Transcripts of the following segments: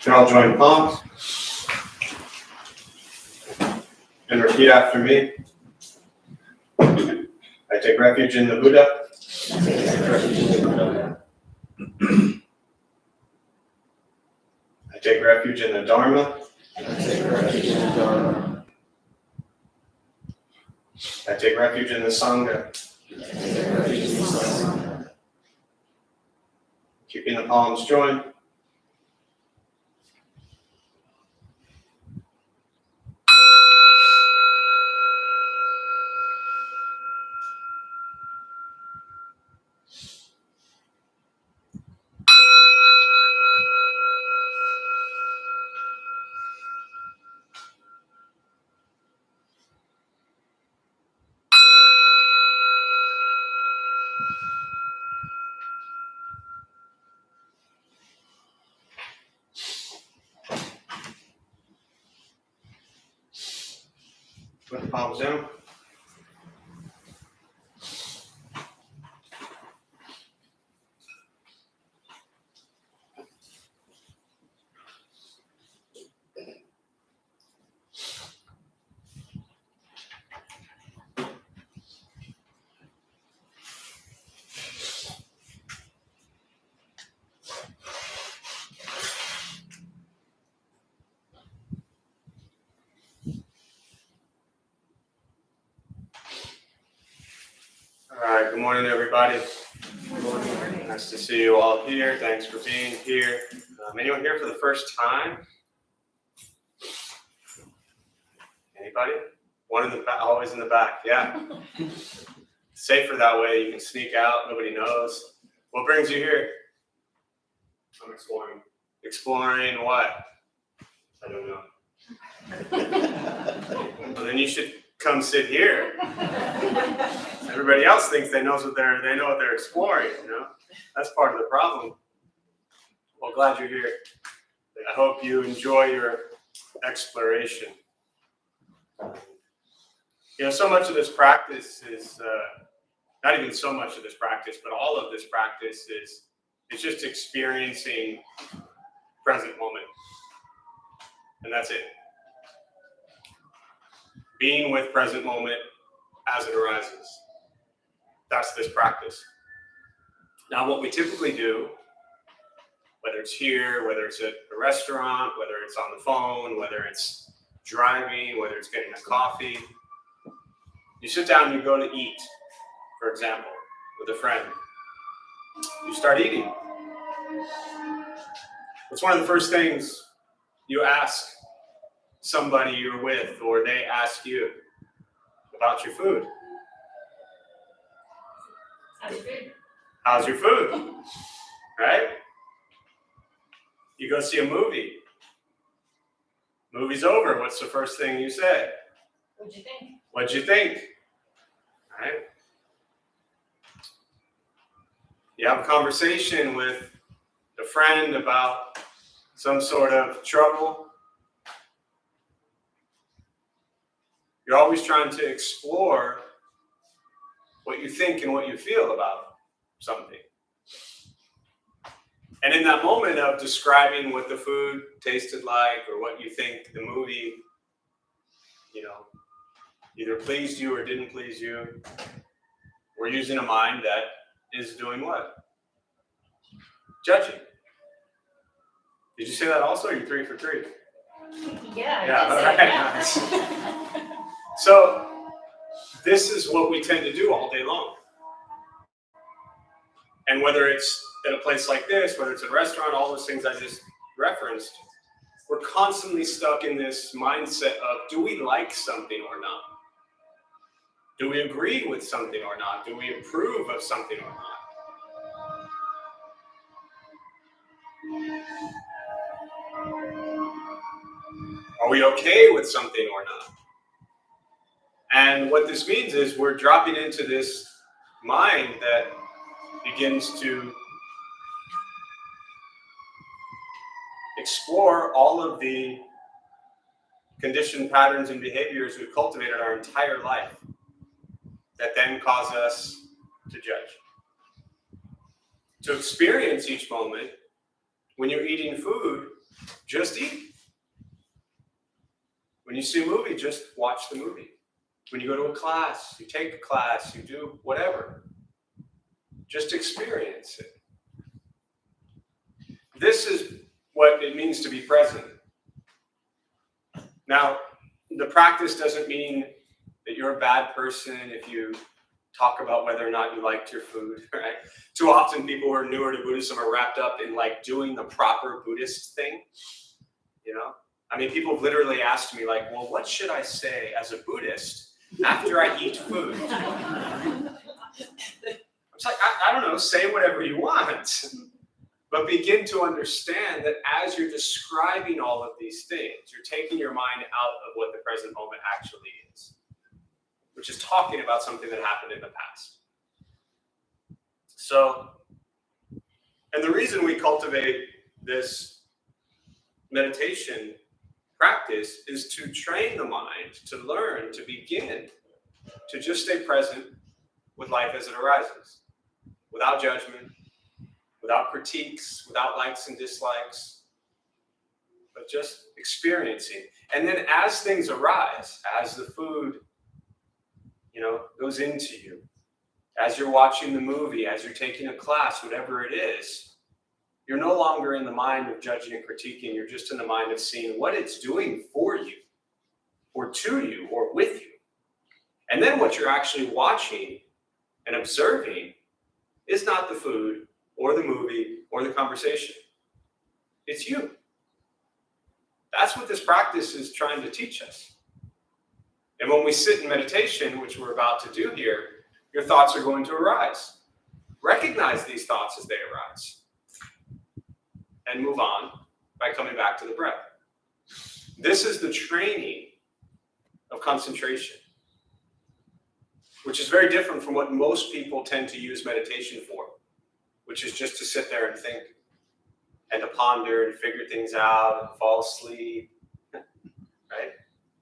can all join palms and repeat after me. I take refuge in the Buddha. I take refuge in the Dharma. I take refuge in the Dharma. I take refuge in the Sangha. I take refuge in the Sangha. Keeping the palms joined. Put the palms down. All right, good morning, everybody. Good morning. Nice to see you all here. Thanks for being here. Anyone here for the first time? Anybody? One in the back, always in the back, yeah. Safer that way, you can sneak out, nobody knows. What brings you here? I'm exploring. Exploring what? I don't know. Well, then you should come sit here. Everybody else thinks they know what they're exploring, you know? That's part of the problem. Well, glad you're here. I hope you enjoy your exploration. You know, so much of this practice is, not even so much of this practice, but all of this practice is just experiencing present moment. And that's it. Being with present moment as it arises. That's this practice. Now, what we typically do, whether it's here, whether it's at a restaurant, whether it's on the phone, whether it's driving, whether it's getting a coffee, you sit down and you go to eat, for example, with a friend. You start eating. What's one of the first things you ask somebody you're with, or they ask you about your food? How's your food? Right? You go see a movie. Movie's over. What's the first thing you say? What'd you think? What'd you think? Right? You have a conversation with a friend about some sort of trouble. You're always trying to explore what you think and what you feel about something. And in that moment of describing what the food tasted like or what you think the movie, you know, either pleased you or didn't please you, we're using a mind that is doing what? Judging. Did you say that also? You're 3 for 3. Yeah, all right, nice. So this is what we tend to do all day long. And whether it's at a place like this, whether it's a restaurant, all those things I just referenced, we're constantly stuck in this mindset of, do we like something or not? Do we agree with something or not? Do we approve of something or not? Are we okay with something or not? And what this means is we're dropping into this mind that begins to explore all of the conditioned patterns and behaviors we've cultivated our entire life that then cause us to judge. To experience each moment, when you're eating food, just eat. When you see a movie, just watch the movie. When you go to a class, you take a class, you do whatever. Just experience it. This is what it means to be present. Now, the practice doesn't mean that you're a bad person if you talk about whether or not you liked your food, right? Too often people who are newer to Buddhism are wrapped up in like doing the proper Buddhist thing, you know? I mean, people have literally asked me like, well, what should I say as a Buddhist after I eat food? It's like, I don't know, say whatever you want. But begin to understand that as you're describing all of these things, you're taking your mind out of what the present moment actually is, which is talking about something that happened in the past. So, and the reason we cultivate this meditation practice is to train the mind, to learn, to begin to just stay present with life as it arises, without judgment, without critiques, without likes and dislikes, but just experiencing. And then as things arise, as the food, goes into you, as you're watching the movie, as you're taking a class, whatever it is, you're no longer in the mind of judging and critiquing. You're just in the mind of seeing what it's doing for you, or to you, or with you. And then what you're actually watching and observing is not the food, or the movie, or the conversation. It's you. That's what this practice is trying to teach us. And when we sit in meditation, which we're about to do here, your thoughts are going to arise. Recognize these thoughts as they arise. And move on by coming back to the breath. This is the training of concentration, which is very different from what most people tend to use meditation for, which is just to sit there and think and to ponder and figure things out and fall asleep, right?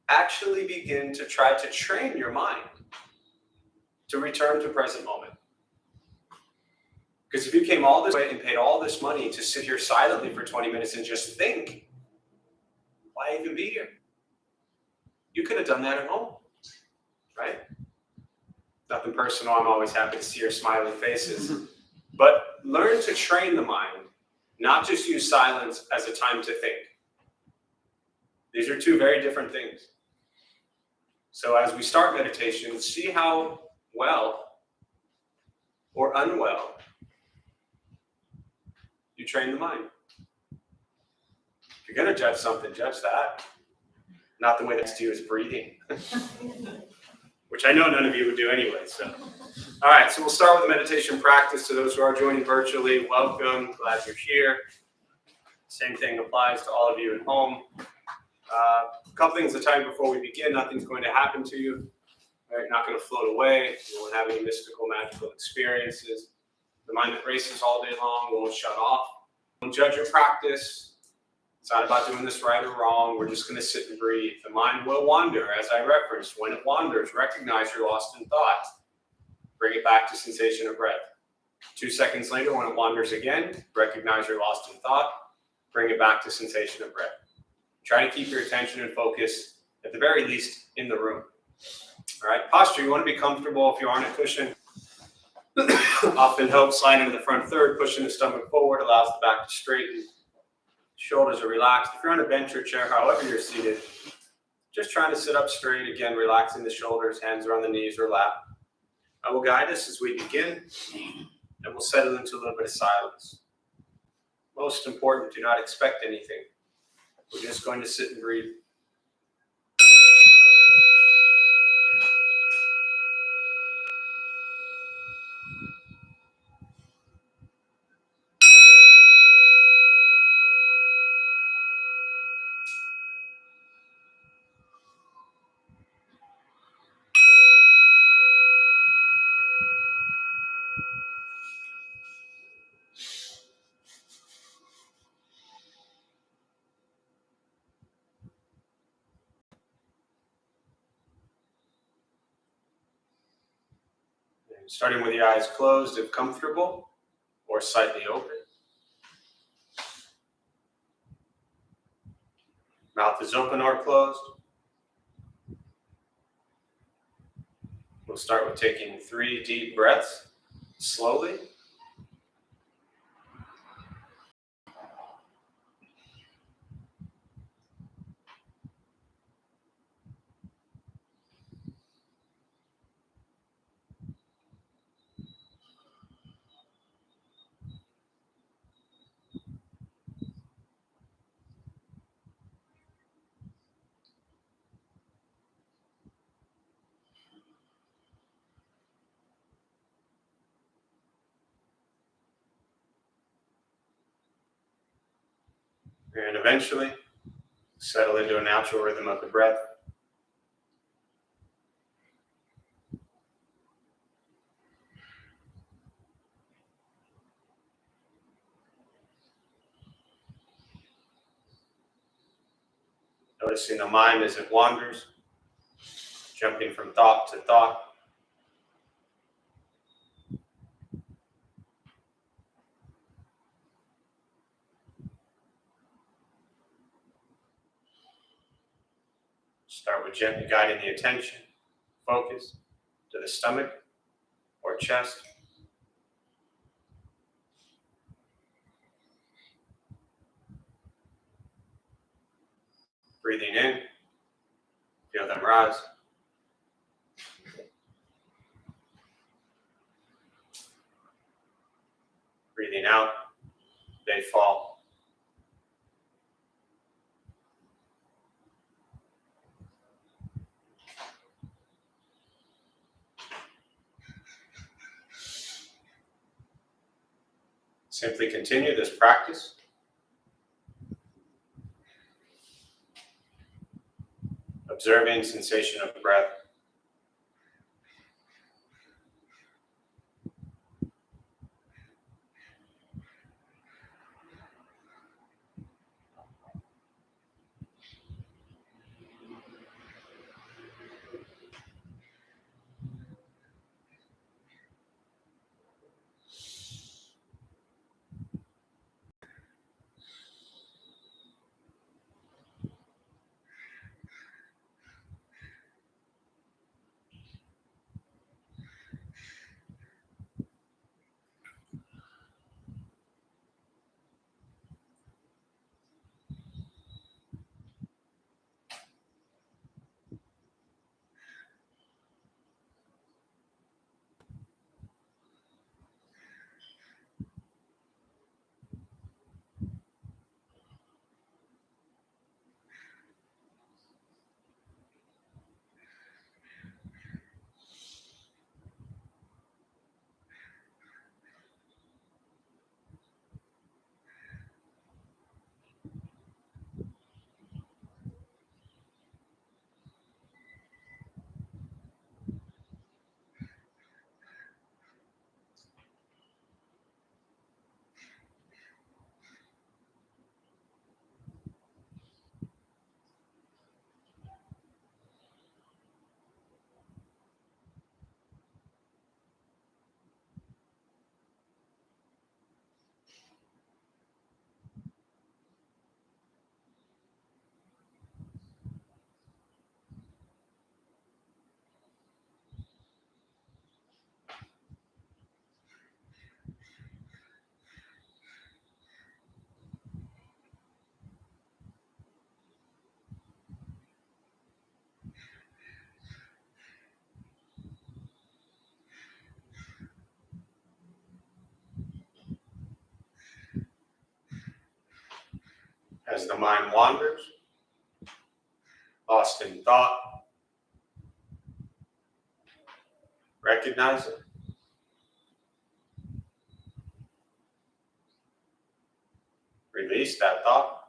Actually begin to try to train your mind to return to present moment. Because if you came all this way and paid all this money to sit here silently for 20 minutes and just think, why even be here? You could have done that at home, right? Nothing personal, I'm always happy to see your smiling faces. But learn to train the mind, not just use silence as a time to think. These are two very different things. So as we start meditation, see how well or unwell you train the mind. If you're going to judge something, judge that. Not the way that's to you is breathing. Which I know none of you would do anyway. So, all right, so we'll start with the meditation practice. To those who are joining virtually, welcome. Glad you're here. Same thing applies to all of you at home. A couple things to tell you before we begin. Nothing's going to happen to you. Right? You're not going to float away. You won't have any mystical, magical experiences. The mind that races all day long won't shut off. Don't judge your practice. It's not about doing this right or wrong. We're just going to sit and breathe. The mind will wander, as I referenced. When it wanders, recognize you're lost in thought. Bring it back to sensation of breath. 2 seconds later, when it wanders again, recognize you're lost in thought. Bring it back to sensation of breath. Try to keep your attention and focus, at the very least, in the room. All right, posture, you want to be comfortable. If you aren't a cushion, often helps slide into the front third, pushing the stomach forward, allows the back to straighten. Shoulders are relaxed. If you're on a bench or chair, however you're seated, just trying to sit up straight. Again, relaxing the shoulders, hands are on the knees or lap. I will guide us as we begin, and we'll settle into a little bit of silence. Most important, do not expect anything. We're just going to sit and breathe. Starting with your eyes closed if comfortable, or slightly open. Mouth is open or closed. We'll start with taking 3 deep breaths slowly. And eventually, settle into a natural rhythm of the breath. Noticing the mind as it wanders, jumping from thought to thought. Start with gently guiding the attention, focus to the stomach or chest. Breathing in, feel them rise. Breathing out, they fall. Simply continue this practice. Observing sensation of breath. As the mind wanders, lost in thought, recognize it. Release that thought.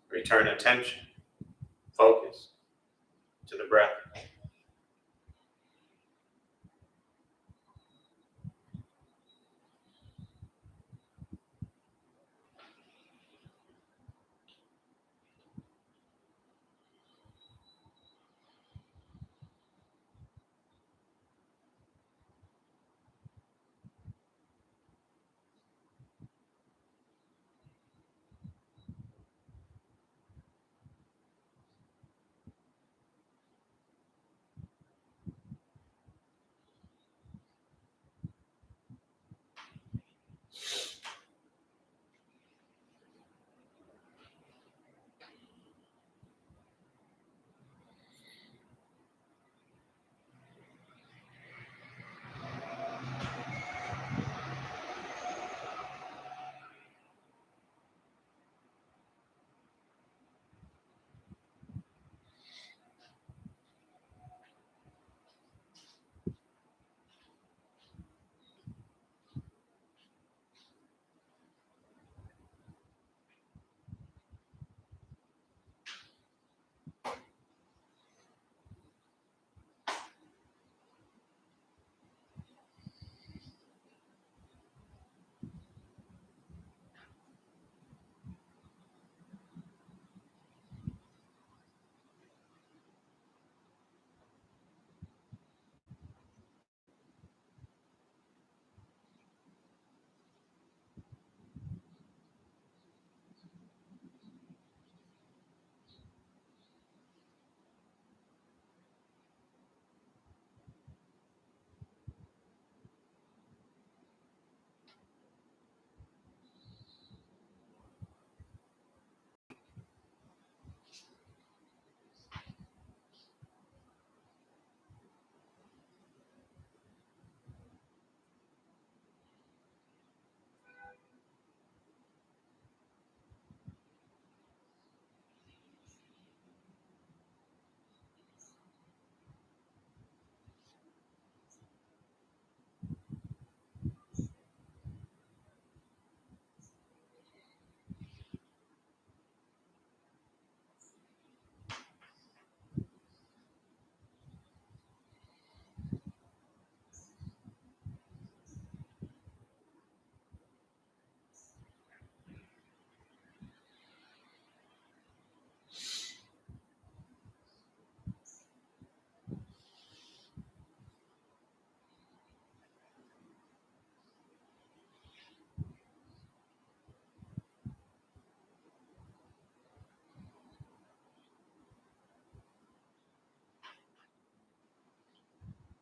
Return attention, focus to the breath.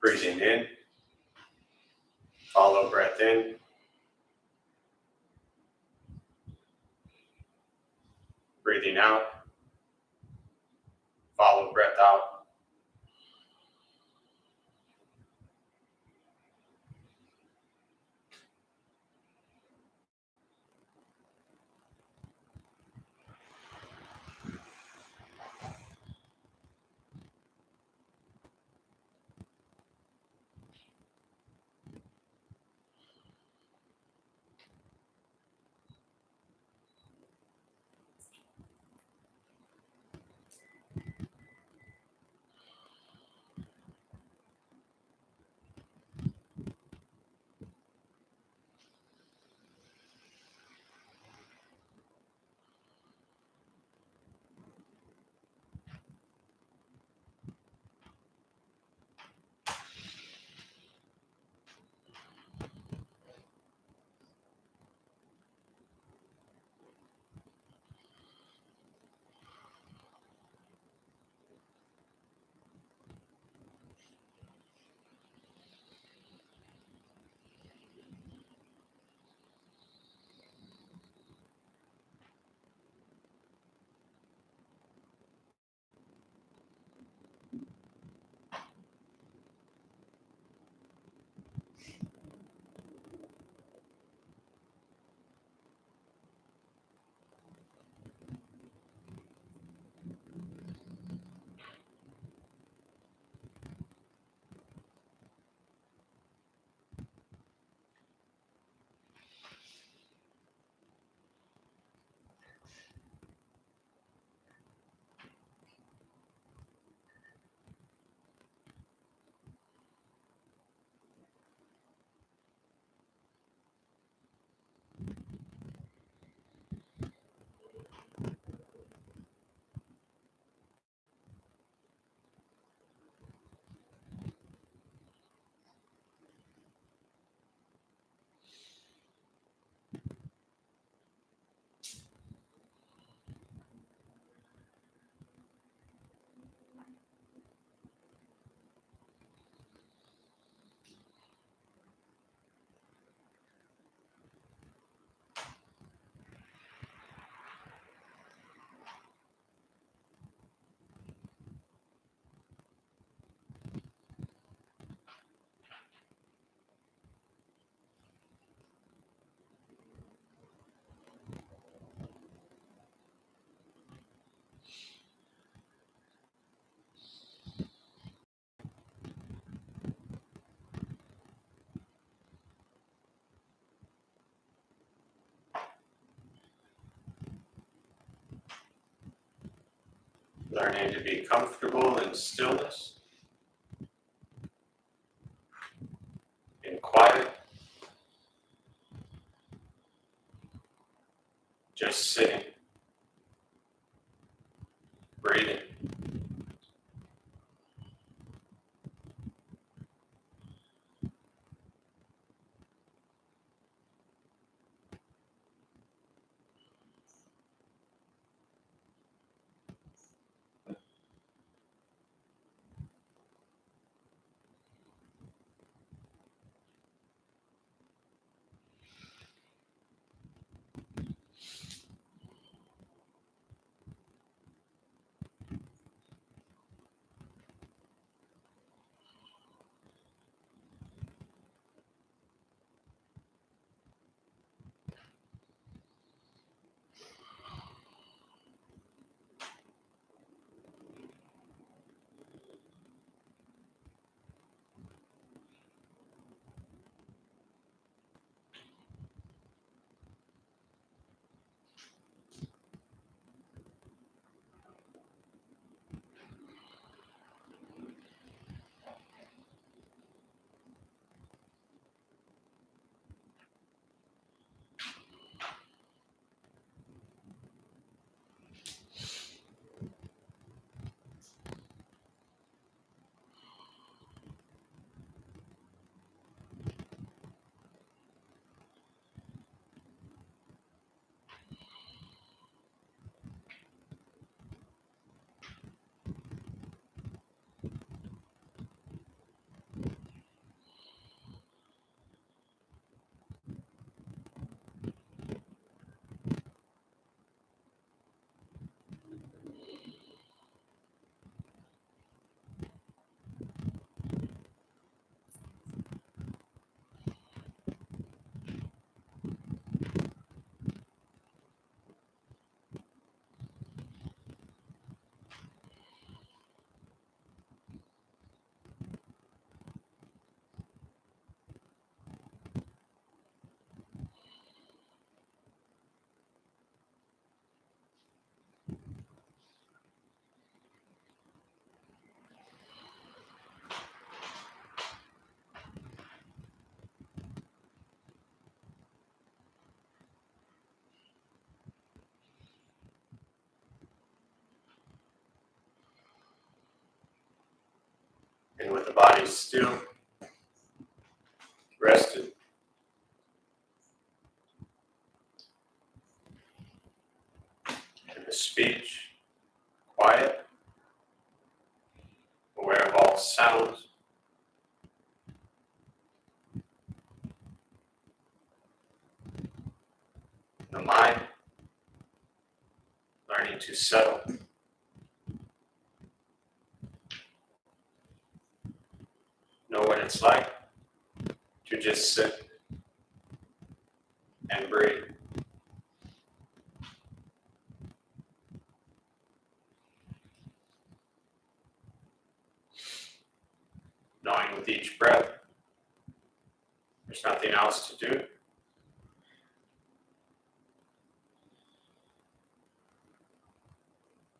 Breathing in, follow breath in. Breathing out, follow breath out. Learning to be comfortable in stillness, in quiet, just sitting, breathing. And with the body still, rested, and the speech quiet, aware of all sounds, the mind learning to settle. Know what it's like to just sit and breathe. Knowing with each breath, there's nothing else to do.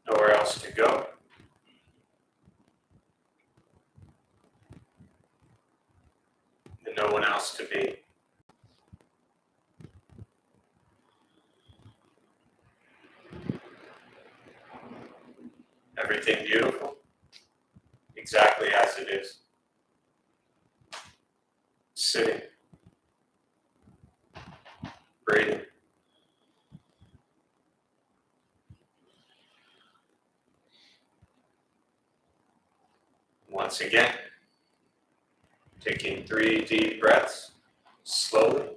Nowhere else to go. And no one else to be. Everything beautiful, exactly as it is. Sitting, breathing. Once again, taking 3 deep breaths, slowly.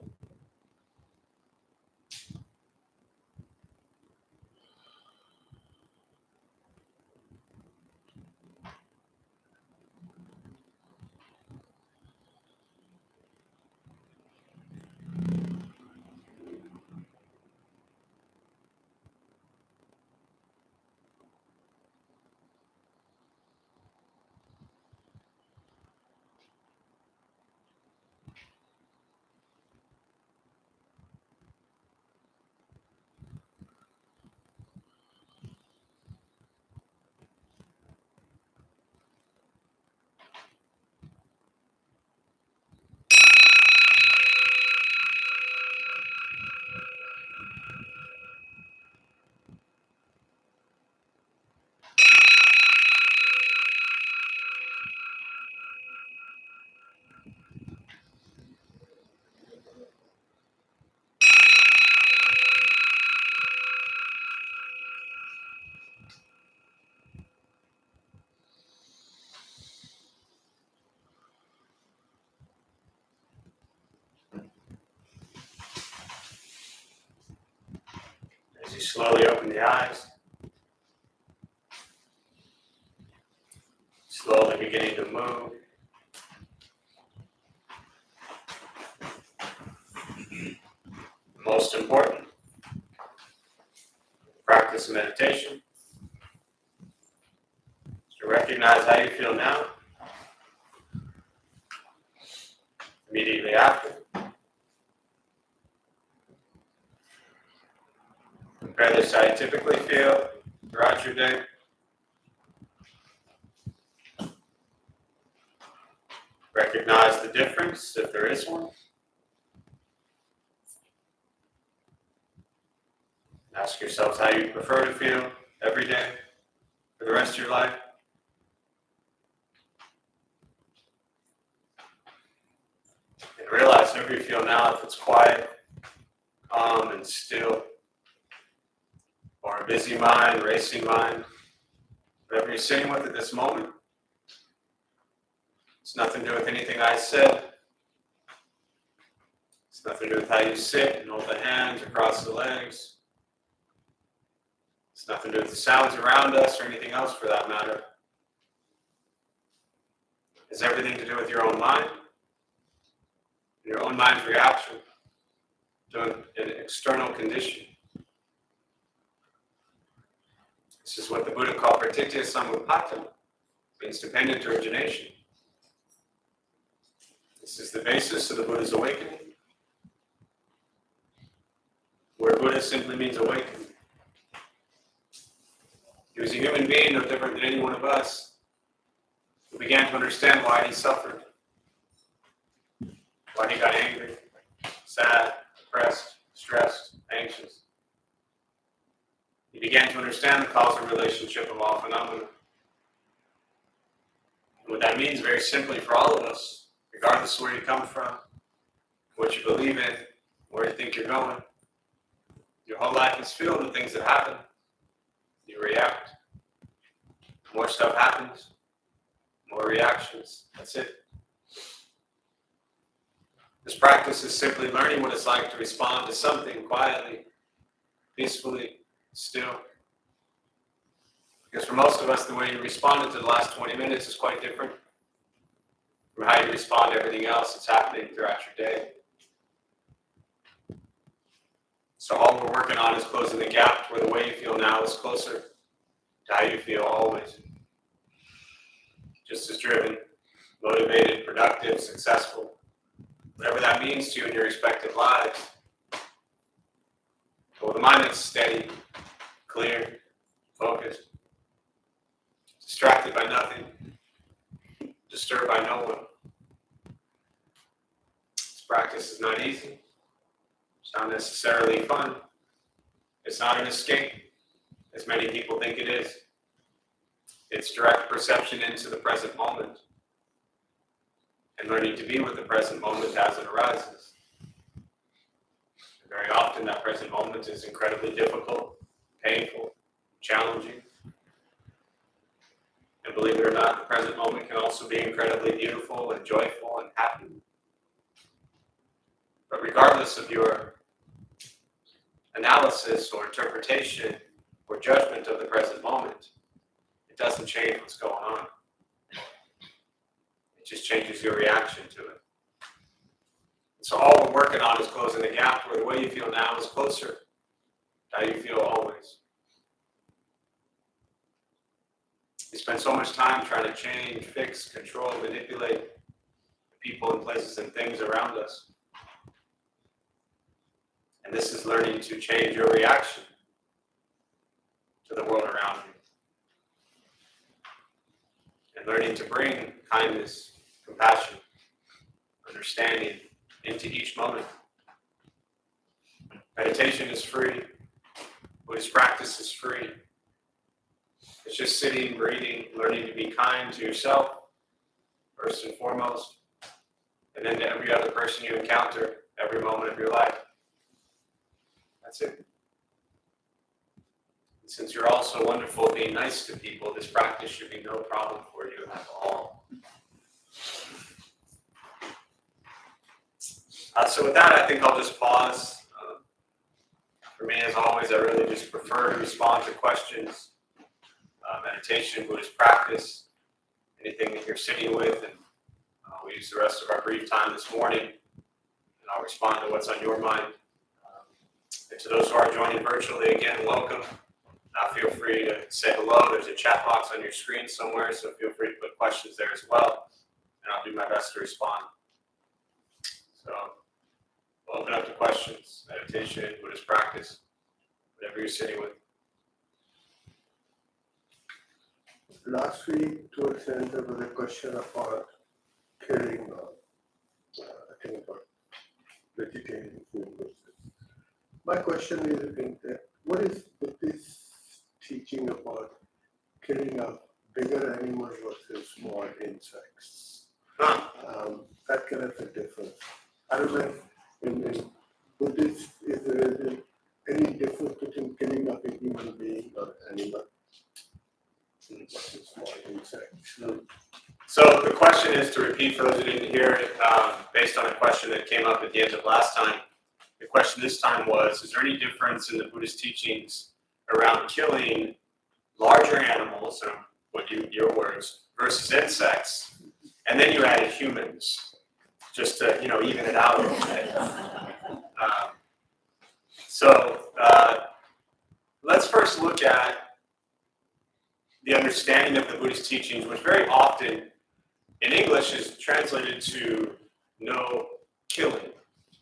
As you slowly open the eyes, slowly beginning to move. Most important, practice meditation is to recognize how you feel now, immediately after. Compare this to how you typically feel throughout your day. Recognize the difference, if there is one. Ask yourselves how you prefer to feel every day for the rest of your life. And realize whatever you feel now, if it's quiet, calm, and still, or a busy mind, racing mind, whatever you're sitting with at this moment, it's nothing to do with anything I said. It's nothing to do with how you sit and hold the hands across the legs. It's nothing to do with the sounds around us or anything else for that matter. It's everything to do with your own mind, your own mind's reaction to an external condition. This is what the Buddha called pratitya samuppattana, means dependent origination. This is the basis of the Buddha's awakening. The word Buddha simply means awakened. He was a human being, no different than any one of us, who began to understand why he suffered, why he got angry, sad, depressed, stressed, anxious. He began to understand the causal relationship of all phenomena. And what that means very simply for all of us, regardless of where you come from, what you believe in, where you think you're going, your whole life is filled with things that happen. You react. More stuff happens, more reactions. That's it. This practice is simply learning what it's like to respond to something quietly, peacefully, still. Because for most of us, the way you responded to the last 20 minutes is quite different from how you respond to everything else that's happening throughout your day. So all we're working on is closing the gap to where the way you feel now is closer to how you feel always. Just as driven, motivated, productive, successful, whatever that means to you in your respective lives. But with a mind that's steady, clear, focused, distracted by nothing, disturbed by no one. This practice is not easy. It's not necessarily fun. It's not an escape, as many people think it is. It's direct perception into the present moment and learning to be with the present moment as it arises. And very often that present moment is incredibly difficult, painful, challenging. And believe it or not, the present moment can also be incredibly beautiful and joyful and happy. But regardless of your analysis or interpretation or judgment of the present moment, it doesn't change what's going on. It just changes your reaction to it. And so all we're working on is closing the gap where the way you feel now is closer to how you feel always. We spend so much time trying to change, fix, control, manipulate the people and places and things around us. And this is learning to change your reaction to the world around you. And learning to bring kindness, compassion, understanding into each moment. Meditation is free. Buddhist practice is free. It's just sitting, breathing, learning to be kind to yourself, first and foremost, and then to every other person you encounter, every moment of your life. That's it. And since you're all so wonderful at being nice to people, this practice should be no problem for you at all. So with that, I think I'll just pause. For me, as always, I really just prefer to respond to questions, meditation, Buddhist practice, anything that you're sitting with, and we use the rest of our brief time this morning, and I'll respond to what's on your mind. And to those who are joining virtually, again, welcome. Feel free to say hello. There's a chat box on your screen somewhere, so feel free to put questions there as well, and I'll do my best to respond. So we'll open up to questions, meditation, Buddhist practice, whatever you're sitting with. Last week, towards the end, there was a question about killing, I think about vegetarian food versus. My question is, what is Buddhist teaching about killing a bigger animal versus small insects? That kind of a difference. I don't know in Buddhist, is there any difference between killing a big human being or animal versus small insects? So the question is, to repeat for those who didn't hear it, based on a question that came up at the end of last time. The question this time was, is there any difference in the Buddhist teachings around killing larger animals, or your words, versus insects? And then you added humans, just to even it out a little bit. So let's first look at the understanding of the Buddhist teachings, which very often in English is translated to no killing.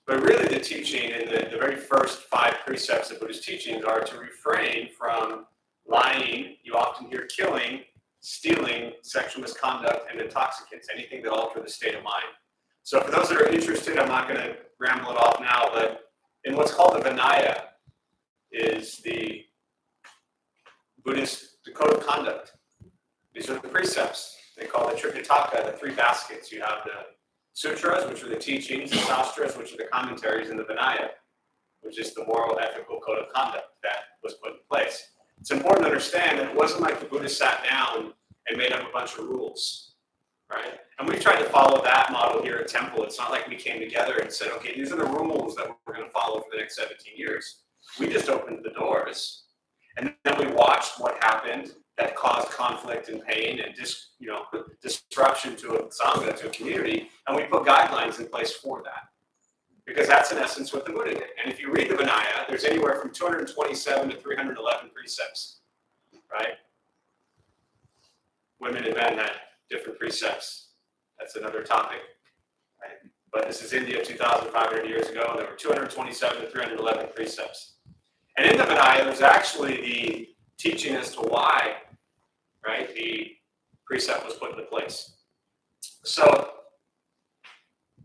But really the teaching in the very first 5 precepts of Buddhist teachings are to refrain from lying. You often hear killing, stealing, sexual misconduct, and intoxicants, anything that alter the state of mind. So for those that are interested, I'm not going to ramble it off now, but in what's called the Vinaya is the Buddhist code of conduct. These are the precepts. They call the Tripitaka the three baskets. You have the sutras, which are the teachings, the shastras, which are the commentaries, and the Vinaya, which is the moral, ethical code of conduct that was put in place. It's important to understand that it wasn't like the Buddha sat down and made up a bunch of rules, right? And we've tried to follow that model here at Temple. It's not like we came together and said, okay, these are the rules that we're going to follow for the next 17 years. We just opened the doors, and then we watched what happened that caused conflict and pain and disruption to a sangha, to a community, and we put guidelines in place for that. Because that's in essence what the Buddha did. And if you read the Vinaya, there's anywhere from 227 to 311 precepts, right? Women and men had different precepts. That's another topic, right? But this is India 2,500 years ago, and there were 227 to 311 precepts. And in the Vinaya, there's actually the teaching as to why, right, the precept was put into place. So,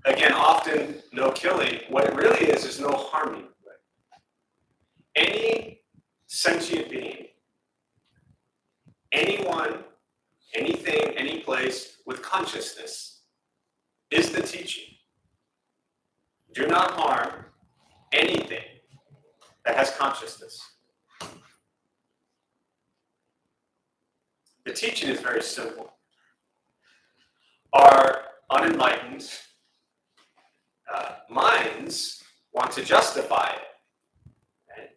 again, often no killing. What it really is no harming. Any sentient being, anyone, anything, any place with consciousness is the teaching. Do not harm anything that has consciousness. The teaching is very simple. Our unenlightened minds want to justify it. Right?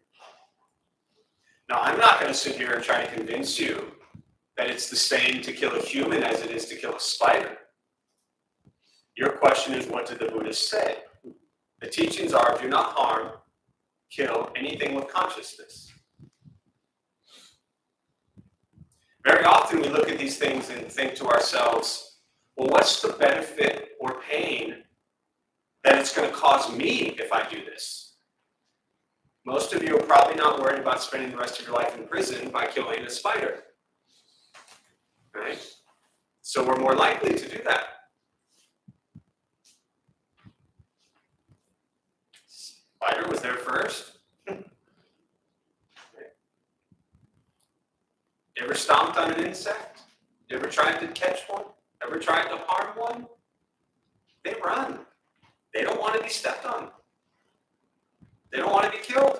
Now, I'm not going to sit here and try to convince you that it's the same to kill a human as it is to kill a spider. Your question is, what did the Buddhists say? The teachings are, do not harm, kill anything with consciousness. Very often we look at these things and think to ourselves, well, what's the benefit or pain that it's going to cause me if I do this? Most of you are probably not worried about spending the rest of your life in prison by killing a spider. Right? So we're more likely to do that. Spider was there first. You ever stomped on an insect? You ever tried to catch one? Ever tried to harm one? They run. They don't want to be stepped on. They don't want to be killed.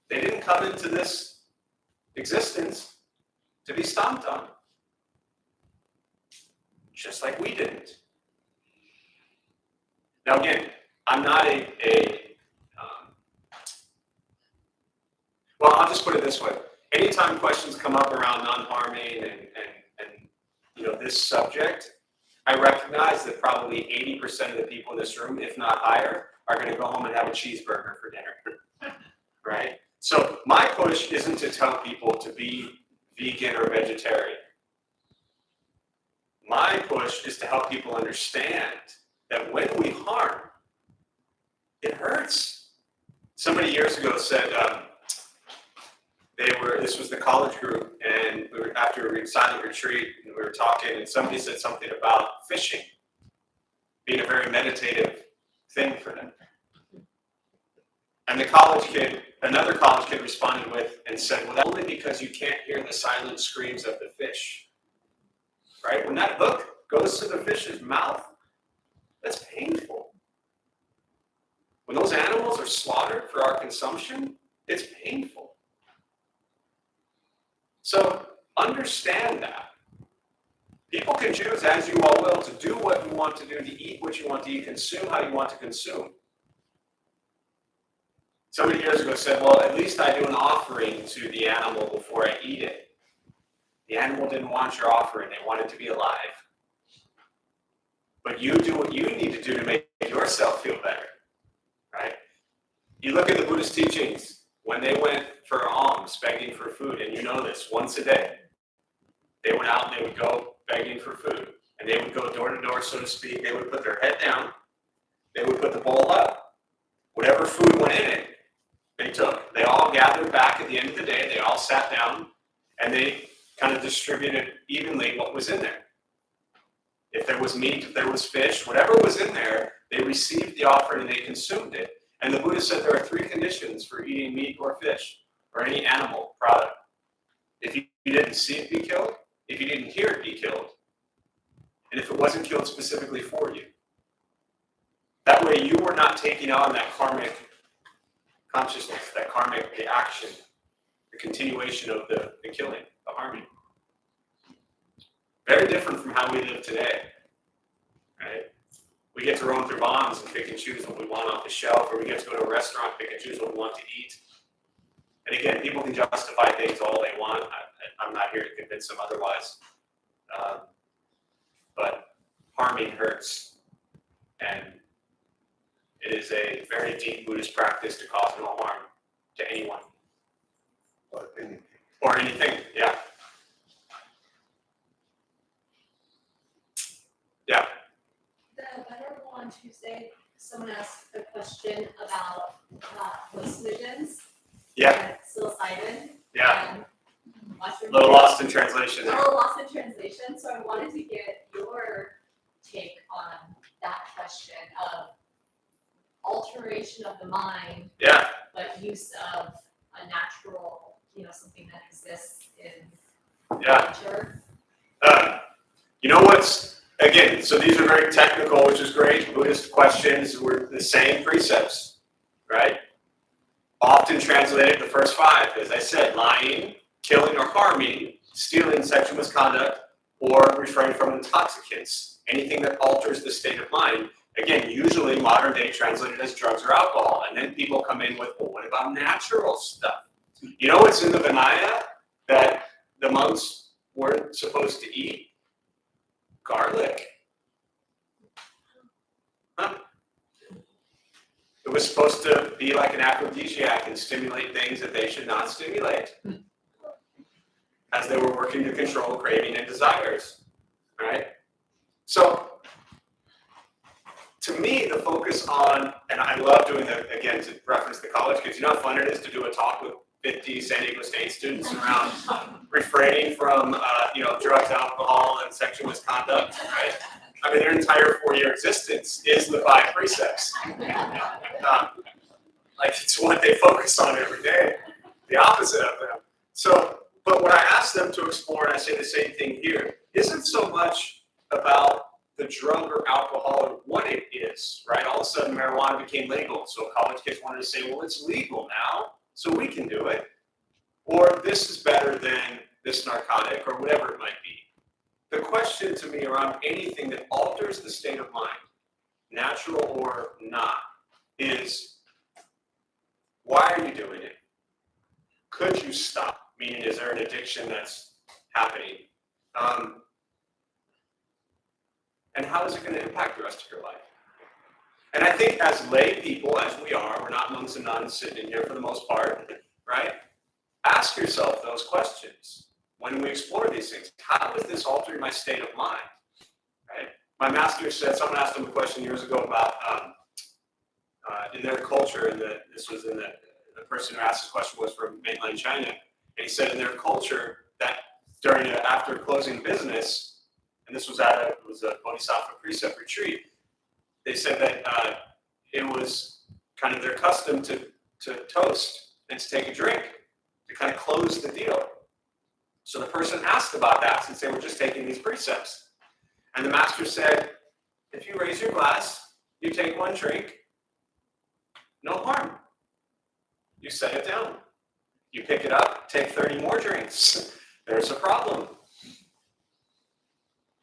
They didn't come into this existence to be stomped on. Just like we didn't. Now again, I'm not well, I'll just put it this way. Anytime questions come up around non-harming and this subject, I recognize that probably 80% of the people in this room, if not higher, are going to go home and have a cheeseburger for dinner, right? So my push isn't to tell people to be vegan or vegetarian. My push is to help people understand that when we harm, it hurts. Somebody years ago said, this was the college group, and we were after a silent retreat, and we were talking, and somebody said something about fishing being a very meditative thing for them. And another college kid responded with and said, well, that's only because you can't hear the silent screams of the fish. Right? When that hook goes to the fish's mouth, that's painful. When those animals are slaughtered for our consumption, it's painful. So understand that. People can choose, as you all will, to do what you want to do, to eat what you want to eat, consume how you want to consume. Somebody years ago said, well, at least I do an offering to the animal before I eat it. The animal didn't want your offering. They wanted to be alive. But you do what you need to do to make yourself feel better, right? You look at the Buddhist teachings. When they went for alms, begging for food, and you know this, once a day, they went out and they would go begging for food. And they would go door to door, so to speak. They would put their head down. They would put the bowl up. Whatever food went in it, they took. They all gathered back at the end of the day. They all sat down, and they kind of distributed evenly what was in there. If there was meat, if there was fish, whatever was in there, they received the offering and they consumed it. And the Buddha said there are 3 conditions for eating meat or fish or any animal product. If you didn't see it be killed, if you didn't hear it be killed, and if it wasn't killed specifically for you. That way you were not taking on that karmic consciousness, that karmic, the action, the continuation of the killing, the harming. Very different from how we live today, right? We get to roam through bonds and pick and choose what we want off the shelf, or we get to go to a restaurant, pick and choose what we want to eat. And again, people can justify things all they want. I'm not here to convince them otherwise. But harming hurts. And it is a very deep Buddhist practice to cause no harm to anyone. Or anything. Or anything, yeah. Yeah. The Venerable on Tuesday, someone asked a question about hallucinogens. Yeah. And psilocybin. Yeah. And mushroom. A little lost in translation A there. little lost in translation, so I wanted to get your take on that question of alteration of the mind, Yeah. but use of a natural, something that exists in Yeah. nature. You know what's, again, so these are very technical, which is great. Buddhist questions were the same precepts, right? Often translated the first 5, as I said, lying, killing or harming, stealing, sexual misconduct, or refraining from intoxicants. Anything that alters the state of mind. Again, usually modern day translated as drugs or alcohol. And then people come in with, well, what about natural stuff? You know what's in the Vinaya that the monks weren't supposed to eat? Garlic. Huh? It was supposed to be like an aphrodisiac and stimulate things that they should not stimulate, as they were working to control craving and desires, right? So, to me, the focus on, and I love doing that, again, to reference the college kids, you know how fun it is to do a talk with 50 San Diego State students around refraining from, drugs, alcohol, and sexual misconduct, right? I mean, their entire 4-year existence is the 5 precepts. It's what they focus on every day, the opposite of them. So, but what I ask them to explore, and I say the same thing here, isn't so much about the drug or alcohol or what it is, right? All of a sudden, marijuana became legal. So college kids wanted to say, well, it's legal now, so we can do it. Or this is better than this narcotic, or whatever it might be. The question to me around anything that alters the state of mind, natural or not, is why are you doing it? Could you stop? Meaning, is there an addiction that's happening? And how is it going to impact the rest of your life? And I think as lay people, as we are, we're not monks and nuns sitting in here for the most part, right? Ask yourself those questions when we explore these things. How is this altering my state of mind? Right? My master said, someone asked him a question years ago about in their culture, and this was in the person who asked this question was from mainland China, and he said in their culture that after closing business, and this was it was a Bodhisattva precept retreat, they said that it was kind of their custom to toast and to take a drink to kind of close the deal. So the person asked about that since they were just taking these precepts. And the master said, if you raise your glass, you take one drink, no harm. You set it down. You pick it up, take 30 more drinks. There's a problem.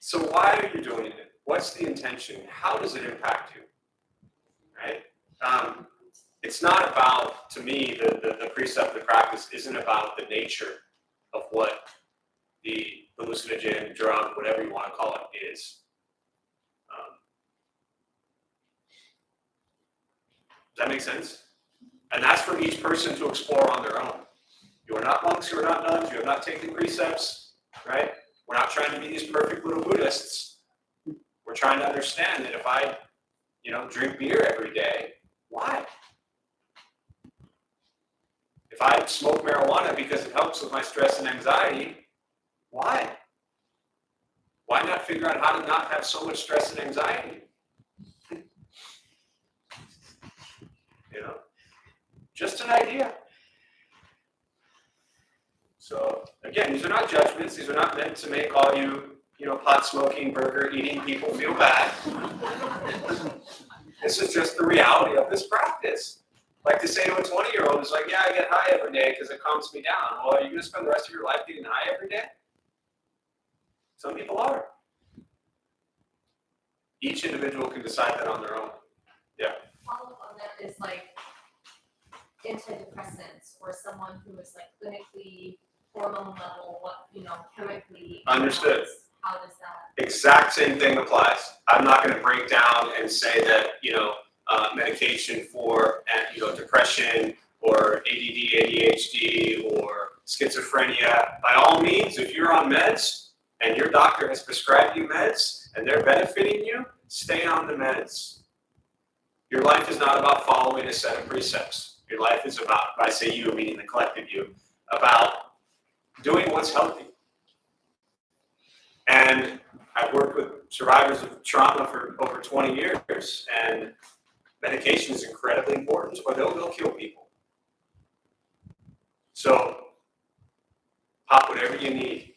So why are you doing it? What's the intention? How does it impact you? Right? It's not about, to me, the precept, the practice isn't about the nature of what the hallucinogen, drug, whatever you want to call it, is. Does that make sense? And that's for each person to explore on their own. You are not monks, you are not nuns, you have not taken precepts, right? We're not trying to be these perfect little Buddhists. We're trying to understand that if I, drink beer every day, why? If I smoke marijuana because it helps with my stress and anxiety, why? Why not figure out how to not have so much stress and anxiety? Just an idea. So again, these are not judgments. These are not meant to make all you, pot smoking, burger eating people feel bad. This is just the reality of this practice. Like to say to a 20-year-old is like, yeah, I get high every day because it calms me down. Well, are you going to spend the rest of your life getting high every day? Some people are. Each individual can decide that on their own. Yeah. Follow up on that is like antidepressants or someone who is like clinically hormone level, chemically. Understood. How does that? Exact same thing applies. I'm not going to break down and say that, medication for, depression or ADD, ADHD or schizophrenia. By all means, if you're on meds and your doctor has prescribed you meds and they're benefiting you, stay on the meds. Your life is not about following a set of precepts. Your life is about, I say you, meaning the collective you, about doing what's healthy. And I've worked with survivors of trauma for over 20 years, and medication is incredibly important, or they'll kill people. So, pop whatever you need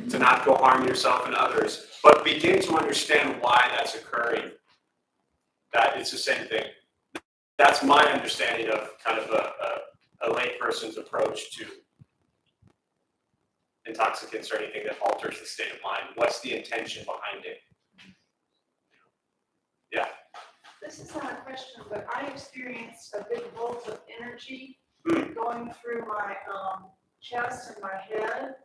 to not go harm yourself and others, but begin to understand why that's occurring. That it's the same thing. That's my understanding of kind of a layperson's approach to intoxicants or anything that alters the state of mind. What's the intention behind it? Yeah. This is not a question, but I experienced a big bolt of energy going through my chest and my head.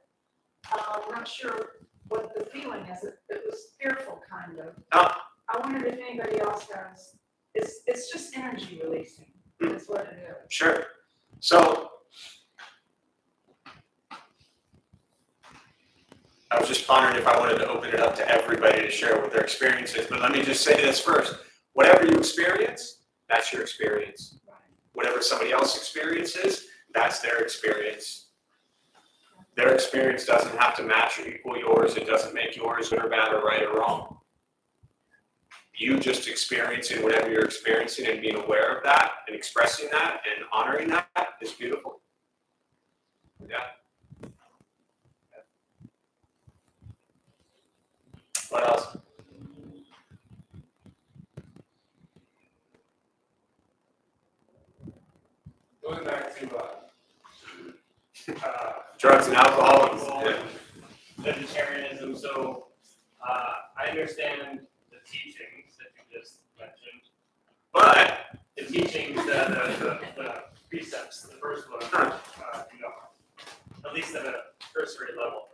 I'm not sure what the feeling is. It was fearful, kind of. I wondered if anybody else has. It's just energy releasing. That's what it is. Sure. So, I was just pondering if I wanted to open it up to everybody to share what their experience is. But let me just say this first. Whatever you experience, that's your experience. Whatever somebody else experiences, that's their experience. Their experience doesn't have to match or equal yours. It doesn't make yours good or bad or right or wrong. You just experiencing whatever you're experiencing and being aware of that and expressing that and honoring that is beautiful. Yeah. What else? Going back to Drugs and alcohol. and vegetarianism, so I understand the teachings that you just mentioned, But the teachings, the precepts, the first one, at least at a cursory level.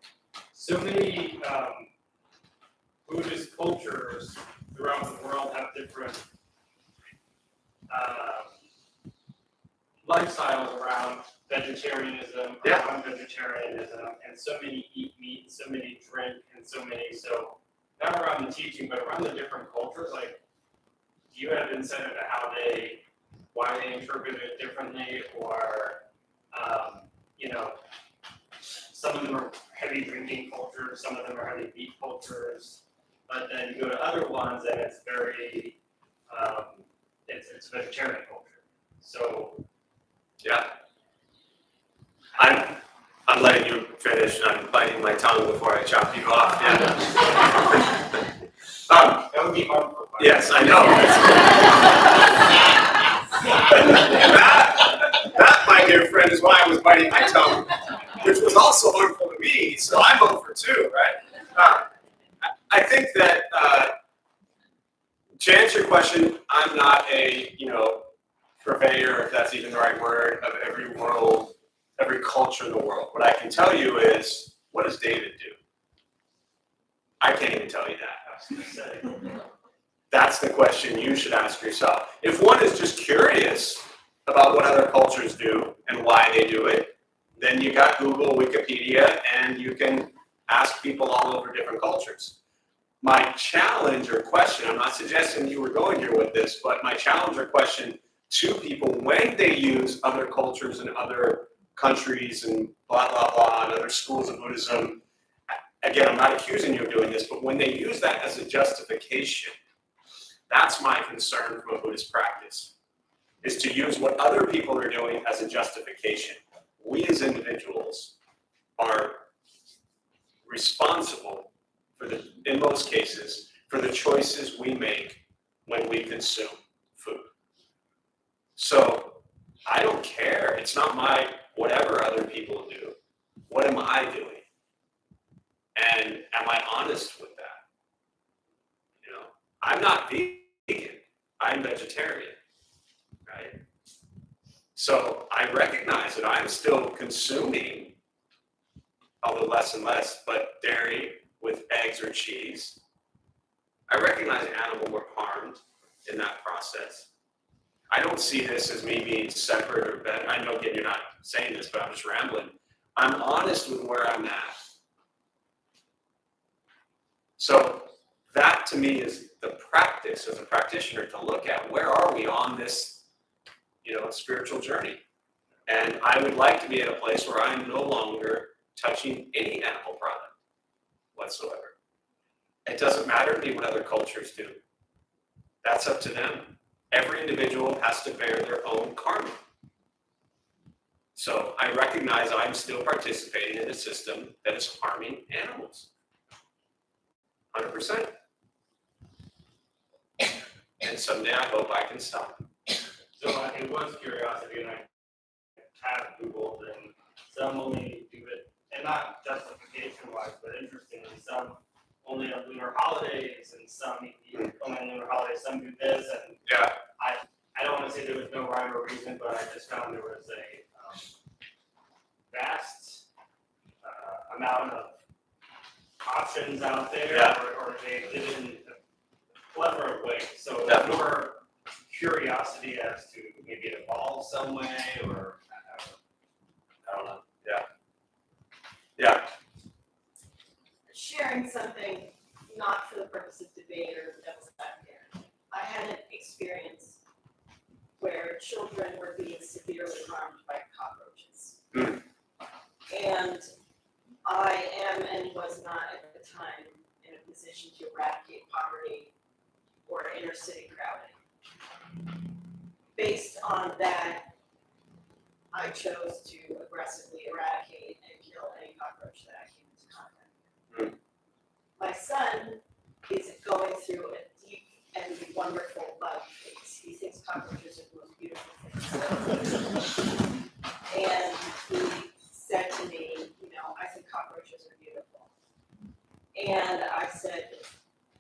So many Buddhist cultures throughout the world have different lifestyles around vegetarianism, around vegetarianism, and so many eat meat, so many drink, and so many, so not around the teaching, but around the different cultures, like, do you have insight into why they interpret it differently, or, some of them are heavy drinking cultures, some of them are heavy meat cultures, but then you go to other ones and it's very, it's vegetarian culture. So, yeah. I'm letting you finish. I'm biting my tongue before I chop you off. Yeah. that would be harmful. Yes, I know. that, my dear friend, is why I was biting my tongue, which was also harmful to me. So I'm over too, right? I think that to answer your question, I'm not a purveyor, if that's even the right word, of every culture in the world. What I can tell you is, what does David do? I can't even tell you that. That's the question you should ask yourself. If one is just curious about what other cultures do and why they do it, then you got Google, Wikipedia, and you can ask people all over different cultures. My challenge or question, I'm not suggesting you were going here with this, but my challenge or question to people when they use other cultures and other countries and blah, blah, blah, and other schools of Buddhism, again, I'm not accusing you of doing this, but when they use that as a justification, that's my concern from a Buddhist practice, is to use what other people are doing as a justification. We as individuals are responsible in most cases, for the choices we make when we consume food. So I don't care. It's not my whatever other people do. What am I doing? And am I honest with that? You know, I'm not vegan. I'm vegetarian, right? So I recognize that I'm still consuming, although less and less, but dairy with eggs or cheese. I recognize animals were harmed in that process. I don't see this as me being separate or better. I know, again, you're not saying this, but I'm just rambling. I'm honest with where I'm at. So that to me is the practice as a practitioner, to look at where are we on this, spiritual journey. And I would like to be at a place where I'm no longer touching any animal product whatsoever. It doesn't matter to me what other cultures do. That's up to them. Every individual has to bear their own karma. So I recognize I'm still participating in a system that is harming animals. 100%. And someday I hope I can stop. So it was curiosity, and I have Googled, and some only do it, and not justification-wise, but interestingly, some only on lunar holidays, and some only on lunar holidays, some do this, and Yeah. I don't want to say there was no rhyme or reason, but I just found there was a vast amount of options out there, Yeah. or they did it in a plethora of ways. So Definitely. more curiosity as to maybe it evolved some way, or I don't know. Yeah. Yeah. Sharing something not for the purpose of debate or devil's advocate. I had an experience where children were being severely harmed by cockroaches. Mm. And I am and was not at the time in a position to eradicate poverty or inner city crowding. Based on that, I chose to aggressively eradicate and kill any cockroach that I came into contact with. My son is going through a deep and wonderful bug phase. He thinks cockroaches are the most beautiful things. And he said to me, I think cockroaches are beautiful. And I said,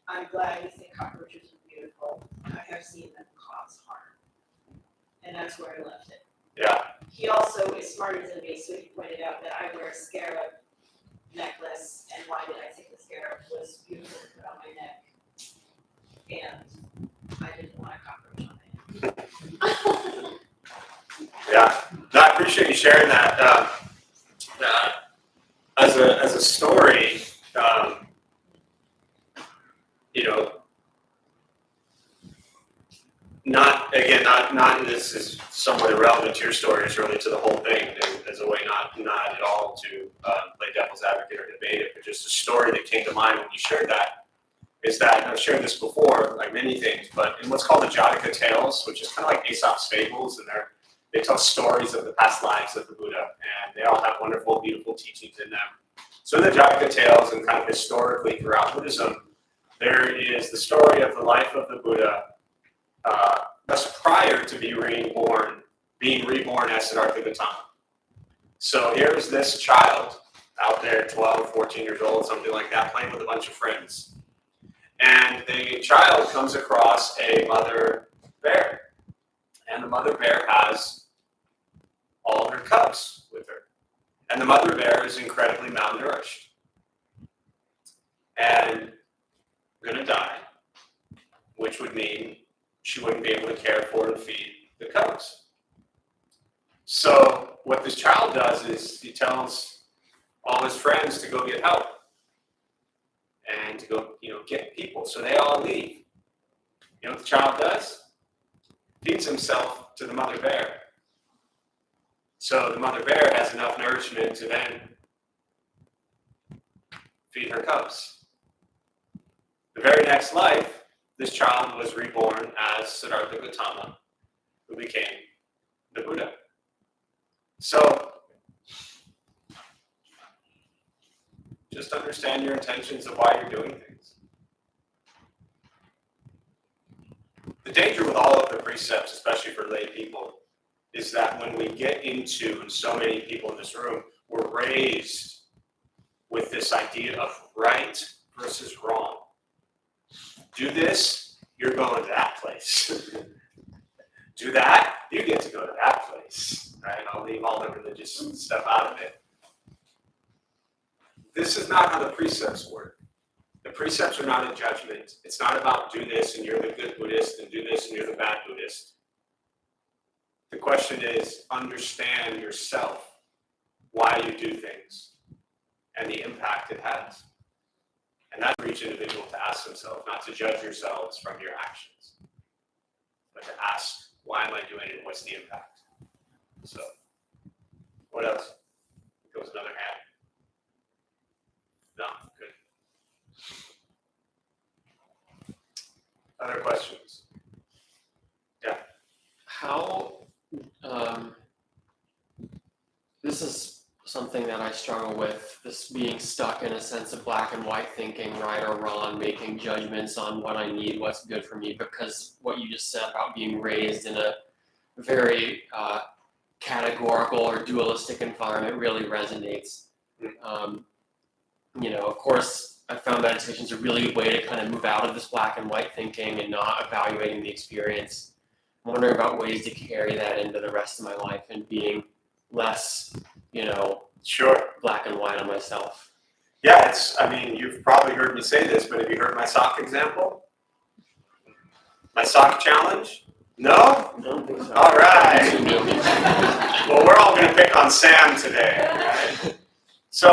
I'm glad you think cockroaches are beautiful. I have seen them cause harm. And that's where I left it. Yeah. He also is smarter than me, so he pointed out that I wear a scarab necklace, and why did I think the scarab was beautiful to put on my neck? And I didn't want a cockroach on my neck. Yeah. No, I appreciate you sharing that. As a story, not this is somewhat irrelevant to your story. It's really to the whole thing, and as a way not at all to play devil's advocate or debate it, but just a story that came to mind when you shared that. Is that, and I've shared this before, like many things, but in what's called the Jataka tales, which is kind of like Aesop's fables, and they tell stories of the past lives of the Buddha, and they all have wonderful, beautiful teachings in them. So in the Jataka tales, and kind of historically throughout Buddhism, there is the story of the life of the Buddha, thus prior to being reborn as Siddhartha Gautama. So here's this child out there, 12, 14 years old, something like that, playing with a bunch of friends. And the child comes across a mother bear. And the mother bear has all her cubs with her. And the mother bear is incredibly malnourished. And going to die, which would mean she wouldn't be able to care for and feed the cubs. So what this child does is he tells all his friends to go get help and to go, get people. So they all leave. You know what the child does? Feeds himself to the mother bear. So the mother bear has enough nourishment to then feed her cubs. The very next life, this child was reborn as Siddhartha Gautama, who became the Buddha. So Just understand your intentions of why you're doing things. The danger with all of the precepts, especially for lay people, is that when we get into, and so many people in this room, were raised with this idea of right versus wrong. Do this, you're going to that place. Do that, you get to go to that place. Right? I'll leave all the religious stuff out of it. This is not how the precepts work. The precepts are not a judgment. It's not about do this and you're the good Buddhist and do this and you're the bad Buddhist. The question is understand yourself, why you do things, and the impact it has. And that's for each individual to ask themselves, not to judge yourselves from your actions, but to ask, why am I doing it and what's the impact? So, what else? There was another hand. No, good. Other questions? Yeah. How, this is something that I struggle with, this being stuck in a sense of black and white thinking, right or wrong, making judgments on what I need, what's good for me, because what you just said about being raised in a very categorical or dualistic environment really resonates. Of course, I found meditation's a really good way to kind of move out of this black and white thinking and not evaluating the experience. I'm wondering about ways to carry that into the rest of my life and being less, Sure. black and white on myself. Yeah, you've probably heard me say this, but have you heard my sock example? My sock challenge? No? I don't think so. All right. Well, we're all going to pick on Sam today. Right? So,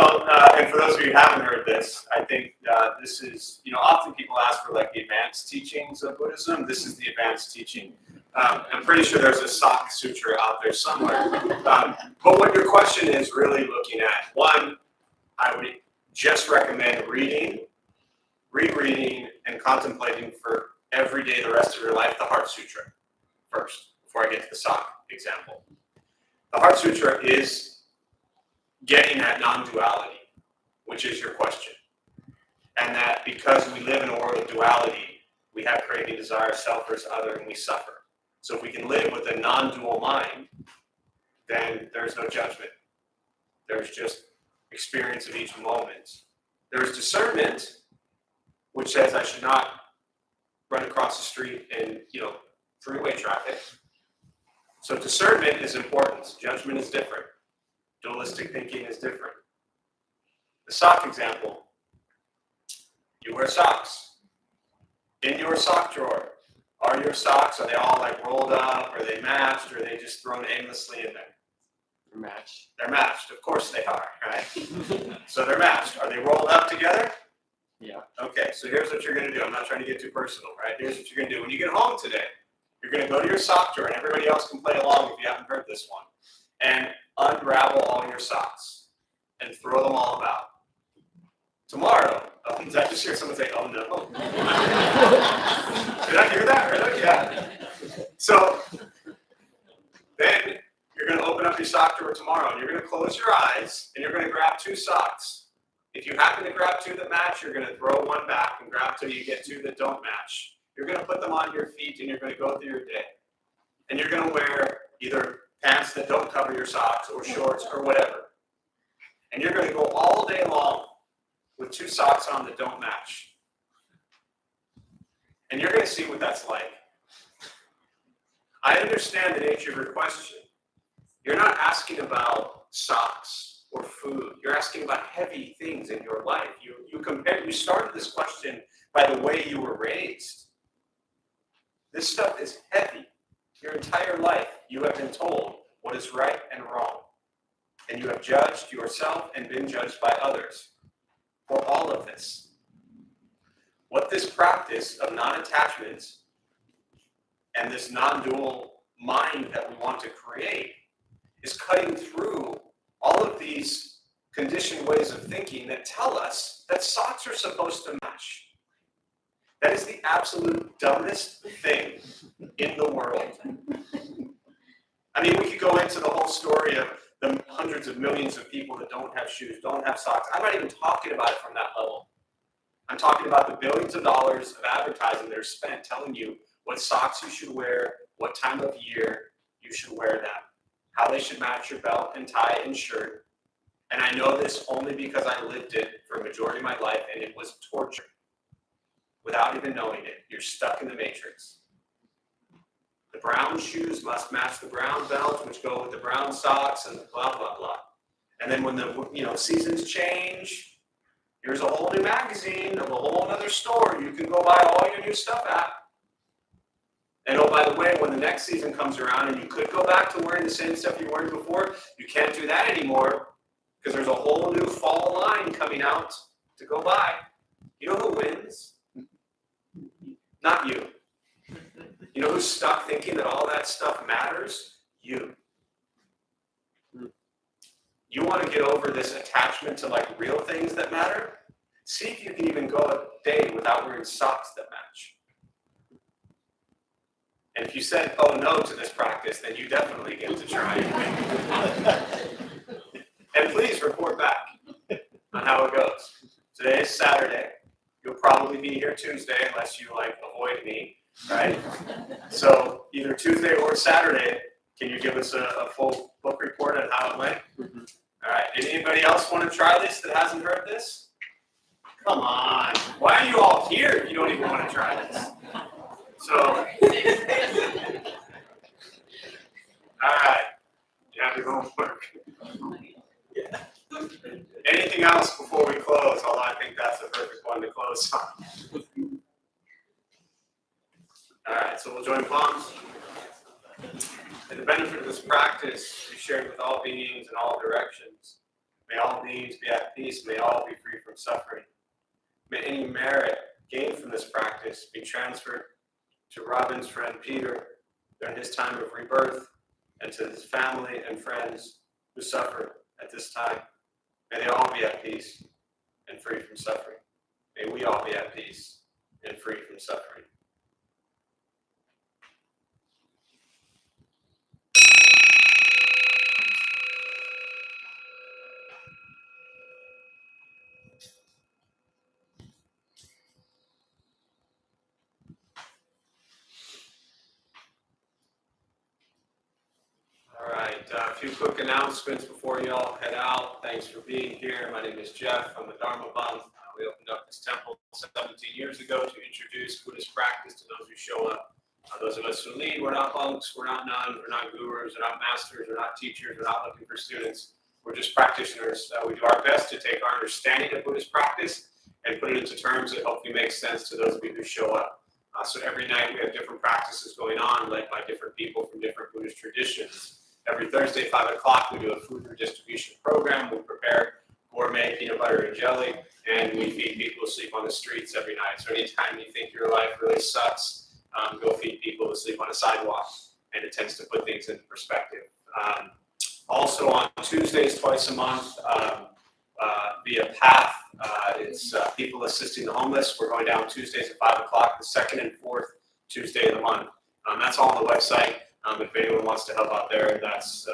and for those of you who haven't heard this, I think this is, often people ask for like the advanced teachings of Buddhism. This is the advanced teaching. I'm pretty sure there's a sock sutra out there somewhere. But what your question is really looking at, one, I would just recommend reading, rereading, and contemplating for every day the rest of your life the Heart Sutra first, before I get to the sock example. The Heart Sutra is getting at non-duality, which is your question. And that because we live in a world of duality, we have craving, desire, self versus other, and we suffer. So if we can live with a non-dual mind, then there's no judgment. There's just experience of each moment. There's discernment, which says I should not run across the street in, freeway traffic. So discernment is important. Judgment is different. Dualistic thinking is different. The sock example. You wear socks. In your sock drawer, are your socks, are they all like rolled up? Are they matched? Or are they just thrown aimlessly in there? They're matched. They're matched. Of course they are, right? So they're matched. Are they rolled up together? Yeah. Okay, so here's what you're going to do. I'm not trying to get too personal, right? Here's what you're going to do. When you get home today, you're going to go to your sock drawer, and everybody else can play along if you haven't heard this one, and unravel all your socks and throw them all about. Tomorrow, did I just hear someone say, oh no? Did I hear that? Really? Yeah. So then you're going to open up your sock drawer tomorrow, and you're going to close your eyes, and you're going to grab two socks. If you happen to grab two that match, you're going to throw one back and grab till you get two that don't match. You're going to put them on your feet, and you're going to go through your day. And you're going to wear either pants that don't cover your socks or shorts or whatever. And you're going to go all day long with two socks on that don't match. And you're going to see what that's like. I understand the nature of your question. You're not asking about socks or food. You're asking about heavy things in your life. You started this question by the way you were raised. This stuff is heavy. Your entire life, you have been told what is right and wrong. And you have judged yourself and been judged by others for all of this. What this practice of non-attachment and this non-dual mind that we want to create is cutting through all of these conditioned ways of thinking that tell us that socks are supposed to match. That is the absolute dumbest thing in the world. I mean, we could go into the whole story of the hundreds of millions of people that don't have shoes, don't have socks. I'm not even talking about it from that level. I'm talking about the billions of dollars of advertising that are spent telling you what socks you should wear, what time of year you should wear them, how they should match your belt and tie and shirt. And I know this only because I lived it for a majority of my life, and it was torture. Without even knowing it, you're stuck in the matrix. The brown shoes must match the brown belt, which go with the brown socks, and blah, blah, blah. And then when the seasons change, here's a whole new magazine of a whole other store you can go buy all your new stuff at. And oh, by the way, when the next season comes around and you could go back to wearing the same stuff you were wearing before, you can't do that anymore because there's a whole new fall line coming out to go buy. You know who wins? Not you. You know who's stuck thinking that all that stuff matters? You. You want to get over this attachment to like real things that matter? See if you can even go a day without wearing socks that match. And if you said, oh no to this practice, then you definitely get to try it. And please report back on how it goes. Today is Saturday. You'll probably be here Tuesday unless you like avoid me, right? So either Tuesday or Saturday, can you give us a full book report on how it went? All right. Did anybody else want to try this that hasn't heard this? Come on. Why are you all here if you don't even want to try this? So, all right. You have your homework. Yeah. Anything else before we close? Although I think that's the perfect one to close on. All right, so we'll join palms. And the benefit of this practice is shared with all beings in all directions. May all beings be at peace. May all be free from suffering. May any merit gained from this practice be transferred to Robin's friend Peter during his time of rebirth and to his family and friends who suffer at this time. May they all be at peace and free from suffering. May we all be at peace and free from suffering. All right, a few quick announcements before you all head out. Thanks for being here. My name is Jeff. I'm the Dharma Bum. We opened up this temple 17 years ago to introduce Buddhist practice to those who show up. Those of us who lead, we're not monks, we're not nuns, we're not gurus, we're not masters, we're not teachers, we're not looking for students. We're just practitioners. We do our best to take our understanding of Buddhist practice and put it into terms that hopefully make sense to those of you who show up. So every night we have different practices going on, led by different people from different Buddhist traditions. Every Thursday, 5 o'clock, we do a food redistribution program. We prepare gourmet peanut butter and jelly, and we feed people who sleep on the streets every night. So anytime you think your life really sucks, go feed people who sleep on a sidewalk, and it tends to put things into perspective. Also on Tuesdays, twice a month, via PATH, it's people assisting the homeless. We're going down Tuesdays at 5 o'clock, the second and fourth Tuesday of the month. That's all on the website. If anyone wants to help out there, that's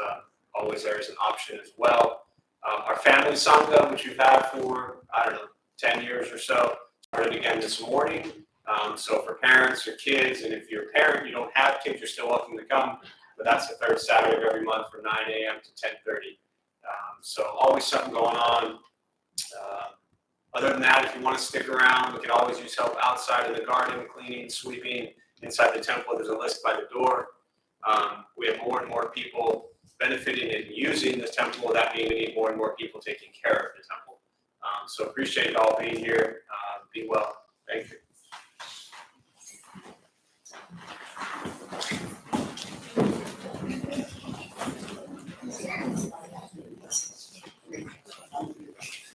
always there as an option as well. Our family sangha, which we've had for, 10 years or so, started again this morning. So for parents or kids, and if you're a parent, you don't have kids, you're still welcome to come. But that's the third Saturday of every month from 9 a.m. to 10:30. So always something going on. Other than that, if you want to stick around, we can always use help outside in the garden, cleaning, sweeping. Inside the temple, there's a list by the door. We have more and more people benefiting and using the temple. That means we need more and more people taking care of the temple. So appreciate you all being here. Be well.